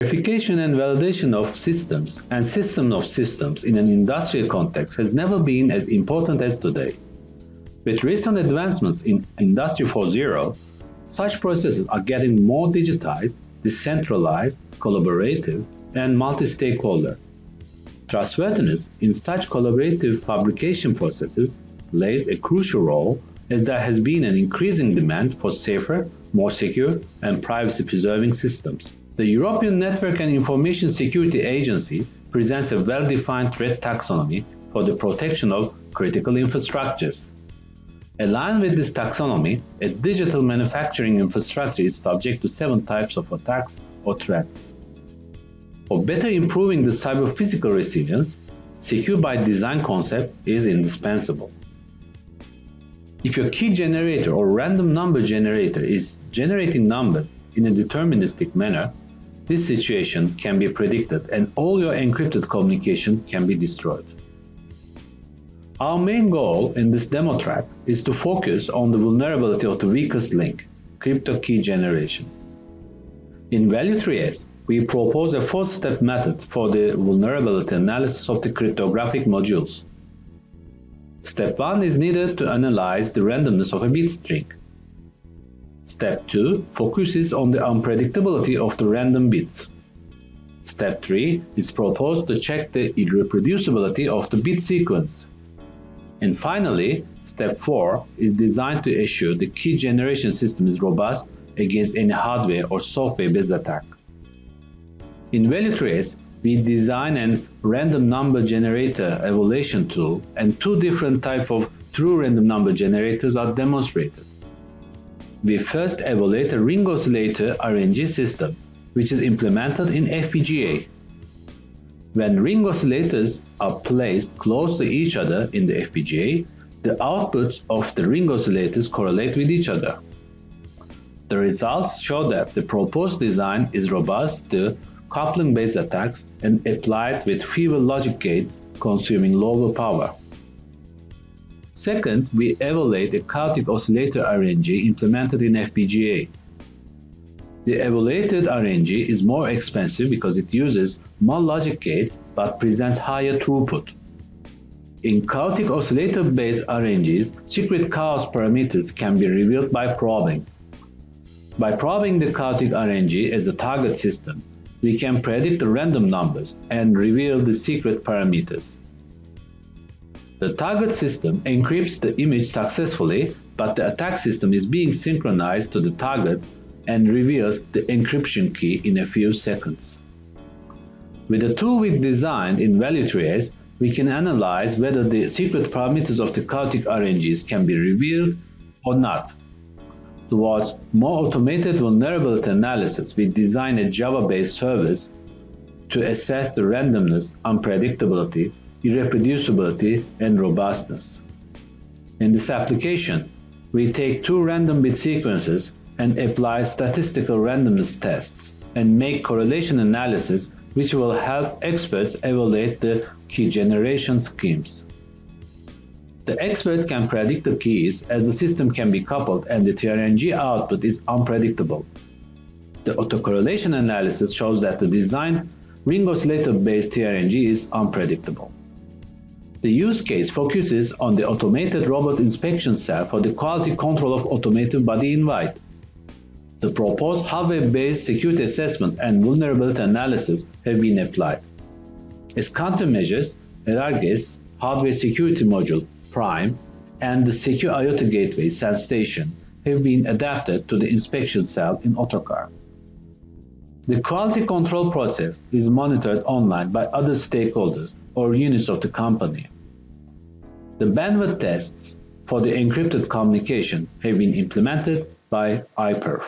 Verification and validation of systems and system of systems in an industrial context has never been as important as today. With recent advancements in Industry 4.0, such processes are getting more digitized, decentralized, collaborative, and multi-stakeholder. Trustworthiness in such collaborative fabrication processes plays a crucial role, as there has been an increasing demand for safer, more secure, and privacy-preserving systems. The European Network and Information Security Agency presents a well-defined threat taxonomy for the protection of critical infrastructures. Aligned with this taxonomy, a digital manufacturing infrastructure is subject to 7 types of attacks or threats. For better improving the cyber-physical resilience, secure by design concept is indispensable. If your key generator or random number generator is generating numbers in a deterministic manner, this situation can be predicted and all your encrypted communication can be destroyed. Our main goal in this demo track is to focus on the vulnerability of the weakest link, crypto key generation. In Valu3s, we propose a 4-step method for the vulnerability analysis of the cryptographic modules. Step 1 is needed to analyze the randomness of a bit string. Step 2 focuses on the unpredictability of the random bits. Step 3 is proposed to check the irreproducibility of the bit sequence. And finally, Step 4 is designed to ensure the key generation system is robust against any hardware or software-based attack. In Valu3s, we design a random number generator evaluation tool, and 2 different types of true random number generators are demonstrated. We first evaluate a ring oscillator RNG system, which is implemented in FPGA. When ring oscillators are placed close to each other in the FPGA, the outputs of the ring oscillators correlate with each other. The results show that the proposed design is robust to coupling-based attacks and applied with fewer logic gates consuming lower power. Second, we evaluate a chaotic oscillator RNG implemented in FPGA. The evaluated RNG is more expensive because it uses more logic gates but presents higher throughput. In chaotic oscillator-based RNGs, secret chaos parameters can be revealed by probing. By probing the chaotic RNG as a target system, we can predict the random numbers and reveal the secret parameters. The target system encrypts the image successfully, but the attack system is being synchronized to the target and reveals the encryption key in a few seconds. With the tool we designed in Valu3s, we can analyze whether the secret parameters of the chaotic RNGs can be revealed or not. Towards more automated vulnerability analysis, we designed a Java-based service to assess the randomness, unpredictability, irreproducibility, and robustness. In this application, we take 2 random bit sequences and apply statistical randomness tests and make correlation analysis, which will help experts evaluate the key generation schemes. The expert can predict the keys as the system can be coupled and the TRNG output is unpredictable. The autocorrelation analysis shows that the designed ring oscillator-based TRNG is unpredictable. The use case focuses on the automated robot inspection cell for the quality control of automated body invite. The proposed hardware-based security assessment and vulnerability analysis have been applied. As countermeasures, Erarge's hardware security module, Prime, and the secure IoT gateway, SenStation, have been adapted to the inspection cell in AutoCAR. The quality control process is monitored online by other stakeholders or units of the company. The bandwidth tests for the encrypted communication have been implemented by iPerf.